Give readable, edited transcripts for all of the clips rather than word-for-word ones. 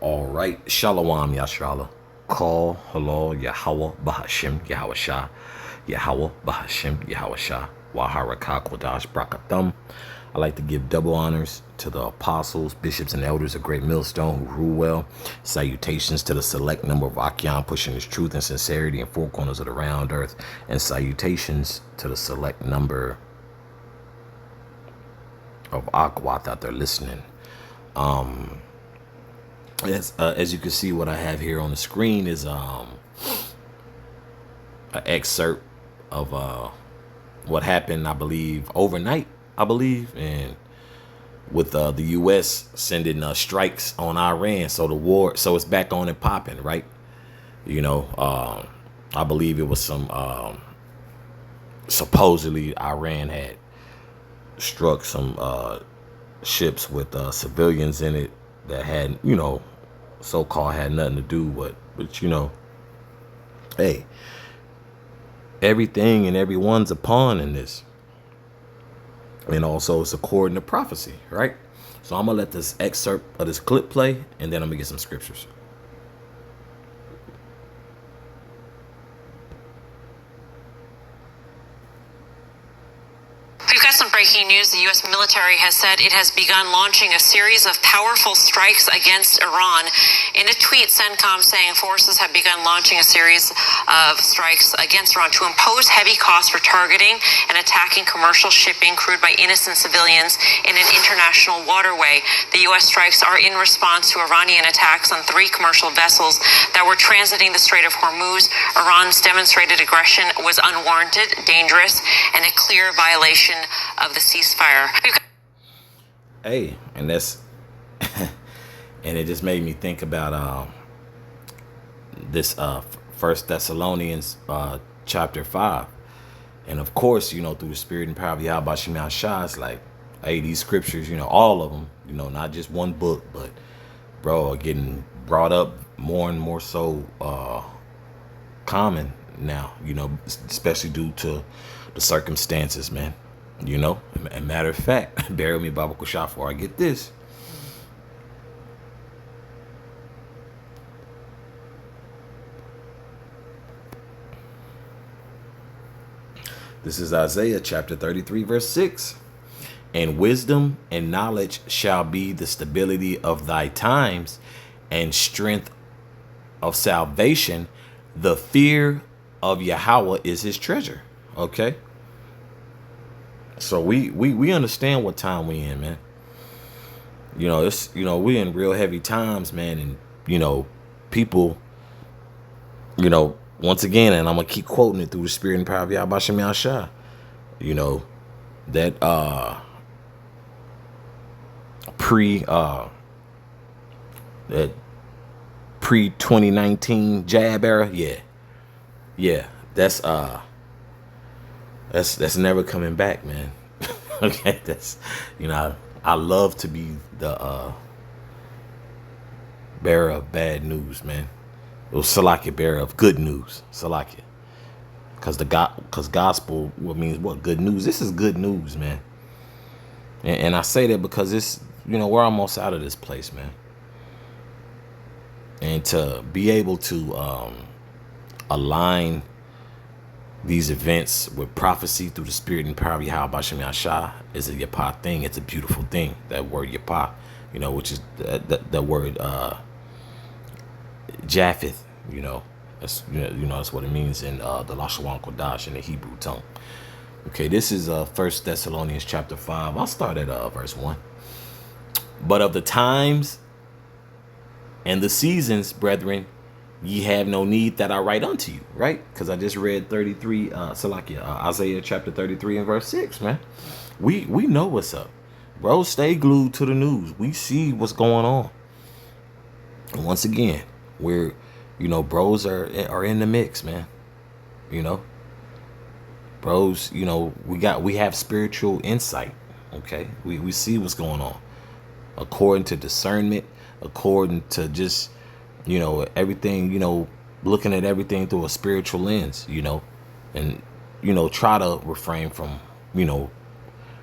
All right, Shalom Yashrala. Call hello Yahweh Bahashim Yahweh Shah. Yahweh Bahashim Yahweh Shah. Waharaka Kodash Brakathum. I like to give double honors to the apostles, bishops, and elders of Great Millstone who rule well. Salutations to the select number of Achaeon pushing his truth and sincerity in four corners of the round earth. And salutations to the select number of Aquath out there listening. As you can see, what I have here on the screen is an excerpt of what happened, I believe, overnight, and with the U.S. sending strikes on Iran. So the war, so it's back on and popping, right? You know, I believe it was some, supposedly Iran had struck some ships with civilians in it that had, you know, so-called had nothing to do with, but you know, hey, everything and everyone's a pawn in this. And also it's according to prophecy, right? So I'm gonna let this excerpt of this clip play, and then I'm gonna get some scriptures. We've got some breaking news. The U.S. military has said it has begun launching a series of powerful strikes against Iran. In a tweet, CENTCOM saying forces have begun launching a series of strikes against Iran to impose heavy costs for targeting and attacking commercial shipping crewed by innocent civilians in an international waterway. The U.S. strikes are in response to Iranian attacks on 3 commercial vessels that were transiting the Strait of Hormuz. Iran's demonstrated aggression was unwarranted, dangerous, and a clear violation of the ceasefire. Hey, and that's and it just made me think about this First Thessalonians chapter 5. And of course, you know, through the spirit and power of Yahweh Shemel Shah, it's like, hey, these scriptures, you know, all of them, you know, not just one book, but bro, are getting brought up more and more so common now, you know, especially due to the circumstances, man. You know, and matter of fact, bear with me, Baba Kusha, before I get this. This is Isaiah chapter 33, verse 6. And wisdom and knowledge shall be the stability of thy times, and strength of salvation. The fear of Yahweh is his treasure. Okay. So we understand what time we in, man. You know, it's, you know, we in real heavy times, man. And, you know, people, you know, once again, and I'm going to keep quoting it through the spirit and power of Yahweh Shemel Shah, you know, that that pre 2019 jab era. Yeah. That's never coming back, man. Okay, that's, you know, I love to be the bearer of bad news, man. It was Salakia, bearer of good news, Salakia. Because gospel, what means what? Good news. This is good news, man. And I say that because it's, you know, we're almost out of this place, man. And to be able to align these events with prophecy through the spirit and power of Yahweh Shemel Shah is a Yapah thing. It's a beautiful thing. That word Yapah, you know, which is that word Japheth, you know. That's, you know, that's what it means in the Lashawan Kodash in the Hebrew tongue. Okay, this is First Thessalonians chapter 5. I'll start at verse 1. But of the times and the seasons, brethren, ye have no need that I write unto you, right? Because I just read 33, Isaiah chapter 33 and verse 6, man. We know what's up. Bro, stay glued to the news. We see what's going on. And once again, we're, you know, bros are in the mix, man. You know, bros, you know, we have spiritual insight, okay? We see what's going on. According to discernment, according to just, you know, everything, you know, looking at everything through a spiritual lens, you know, and, you know, try to refrain from, you know,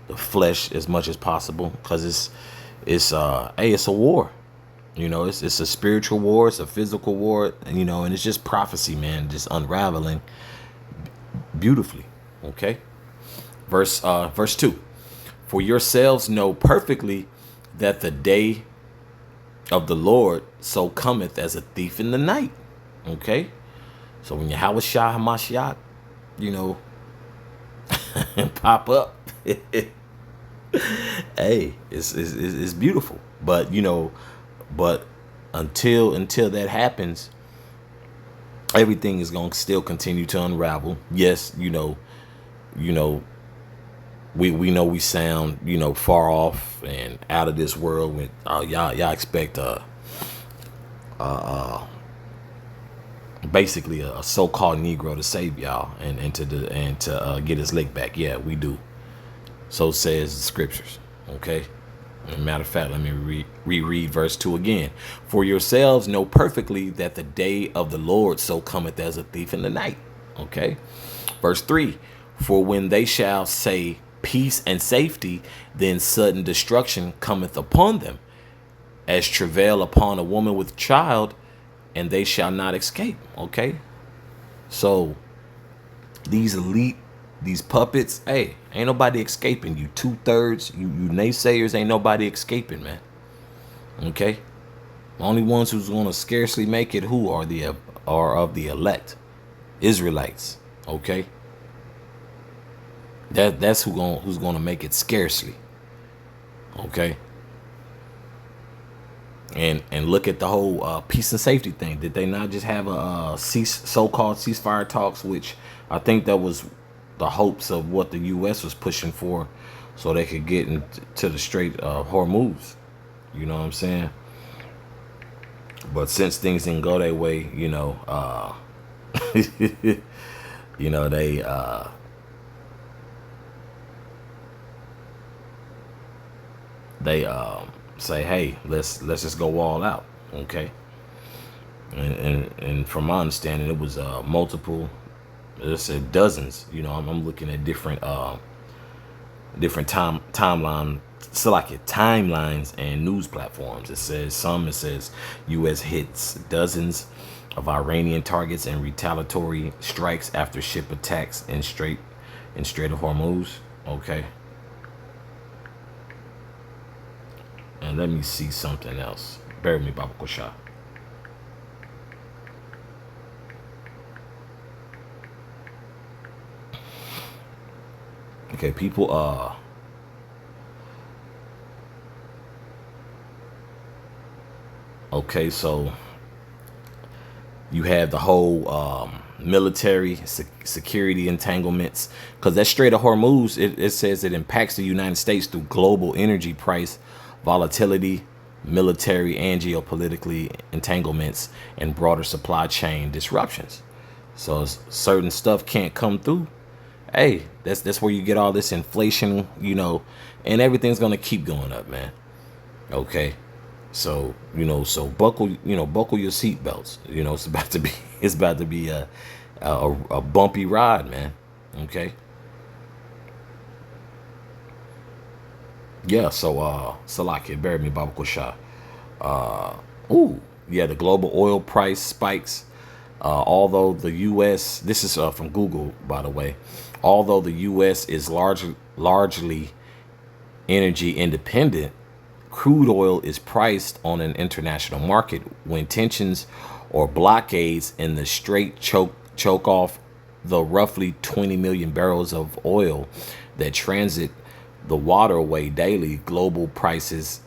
the flesh as much as possible, because it's a war. You know, it's a spiritual war, it's a physical war, and you know, and it's just prophecy, man, just unraveling beautifully. Okay. Verse 2. For yourselves know perfectly that the day of the Lord so cometh as a thief in the night. Okay. So when Yahweh Shah Hamashiach, you know, pop up, hey, it's beautiful. But you know, but until that happens, everything is going to still continue to unravel. Yes, you know, we know we sound, you know, far off and out of this world. When y'all expect basically a so-called Negro to save y'all and to get his lick back. Yeah, we do. So says the scriptures. Okay. As a matter of fact, let me reread verse 2 again. For yourselves know perfectly that the day of the Lord so cometh as a thief in the night. Okay. Verse 3. For when they shall say peace and safety, then sudden destruction cometh upon them, as travail upon a woman with child, and they shall not escape. Okay. So these elite, these puppets, hey, ain't nobody escaping you. 2/3, you naysayers, ain't nobody escaping, man. Okay. The only ones who's gonna scarcely make it who are of the elect, Israelites. Okay. That's who's gonna make it scarcely. Okay. And look at the whole peace and safety thing. Did they not just have a so-called ceasefire talks, which I think that was the hopes of what the U.S. was pushing for, so they could get into the Strait of Hormuz. You know what I'm saying? But since things didn't go their way, you know, you know, they say, hey, let's just go all out. Okay. And from my understanding, it was multiple, let's say dozens. You know, I'm looking at different timelines and news platforms. It says U.S. hits dozens of Iranian targets and retaliatory strikes after ship attacks in Strait of Hormuz. Okay. And let me see something else. Bear with me, Baba Kosha. Okay, people, okay, so you have the whole military security entanglements, because that Strait of Hormuz, it says it impacts the United States through global energy price volatility, military and geopolitically entanglements, and broader supply chain disruptions. So certain stuff can't come through. Hey, that's where you get all this inflation, you know, and everything's gonna keep going up, man. Okay. So, you know, buckle your seatbelts. You know, it's about to be a bumpy ride, man. Okay. Yeah, so Salaki, bear me, Baba Kusha. The global oil price spikes. Although the U.S., this is from Google, by the way, although the U.S. is largely energy independent, crude oil is priced on an international market. When tensions or blockades in the strait choke off the roughly 20 million barrels of oil that transit the waterway daily, global prices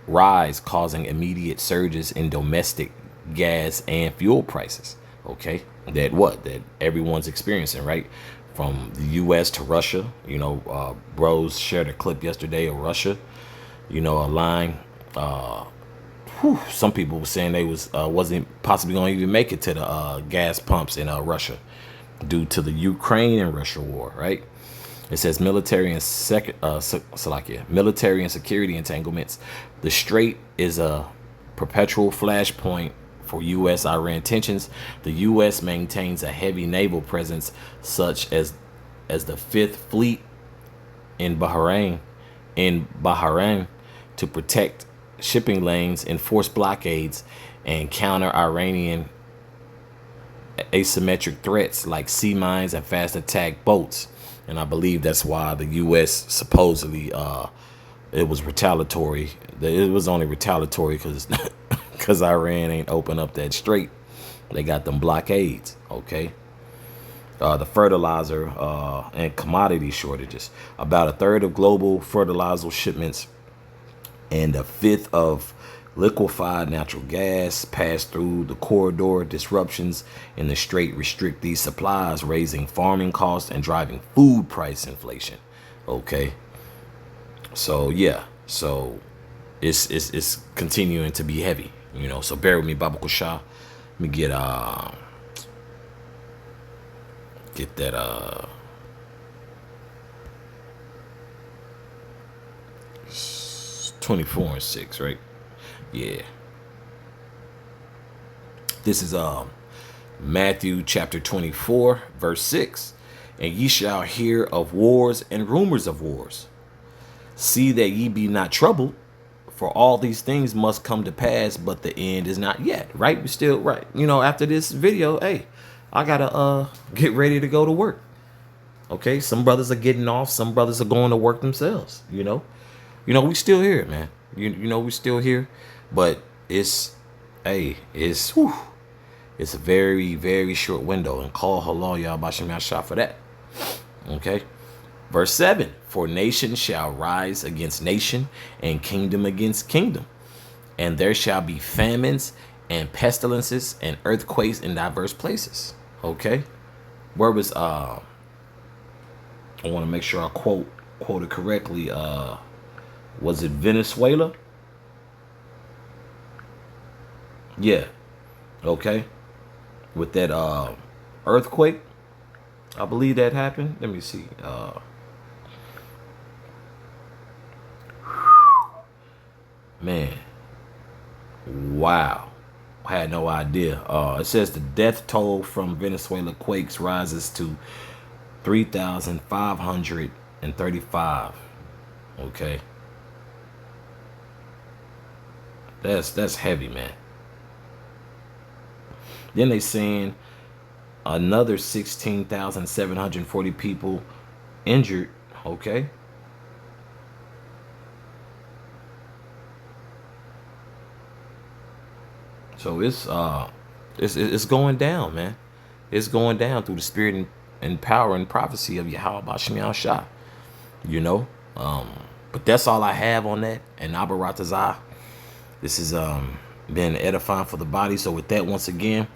rise, causing immediate surges in domestic gas and fuel prices. Okay, that everyone's experiencing, right? From the U.S. to Russia. You know, bros shared a clip yesterday of Russia. You know, a line. Some people were saying they wasn't possibly going to even make it to the gas pumps in Russia due to the Ukraine and Russia war, right? It says military and security entanglements. The Strait is a perpetual flashpoint for U.S.-Iran tensions. The U.S. maintains a heavy naval presence, such as the Fifth Fleet in Bahrain, to protect shipping lanes, enforce blockades, and counter Iranian asymmetric threats like sea mines and fast attack boats. And I believe that's why the U.S. supposedly it was retaliatory. It was only retaliatory because Iran ain't open up that strait. They got them blockades. Okay. The fertilizer and commodity shortages. About a third of global fertilizer shipments and a fifth of liquefied natural gas pass through the corridor. Disruptions in the strait restrict these supplies, raising farming costs and driving food price inflation. Okay. So yeah, so it's continuing to be heavy, you know. So bear with me, Baba Kusha. Let me get that 24:6, right? Yeah. This is Matthew chapter 24, verse 6. And ye shall hear of wars and rumors of wars. See that ye be not troubled, for all these things must come to pass, but the end is not yet. Right? We still right. You know, after this video, hey, I gotta get ready to go to work. Okay, some brothers are getting off, some brothers are going to work themselves. You know, we still here, man. You know, we still here, but it's a very, very short window, and call halal Yah Bashim Yashah for that. Okay. Verse 7, for nation shall rise against nation, and kingdom against kingdom. And there shall be famines and pestilences and earthquakes in diverse places. Okay. Where was, I want to make sure I quote it correctly. Was it Venezuela? Yeah. Okay. With that earthquake, I believe that happened. Let me see. Man, wow. I had no idea. It says the death toll from Venezuela quakes rises to 3,535. Okay. That's heavy, man. Then they saying another 16,740 people injured. Okay. So it's going down, man. It's going down through the spirit and power and prophecy of Yahweh Bashim Yahshua. You know? But that's all I have on that. And Abaratazah. This has been edifying for the body. So with that, once again,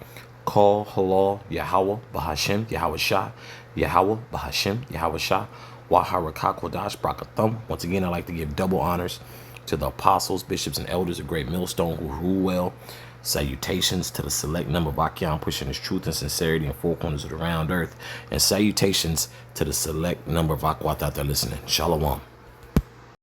call halal Yahweh Bahashim Yahweh Shah Yahweh Bahashim Yahweh Shah Waharaka Kodash Brakathum. Once again, I like to give double honors to the apostles, bishops, and elders of Great Millstone who rule well. Salutations to the select number of Akyam pushing his truth and sincerity in four corners of the round earth. And salutations to the select number of Akwat out there listening. Shalom.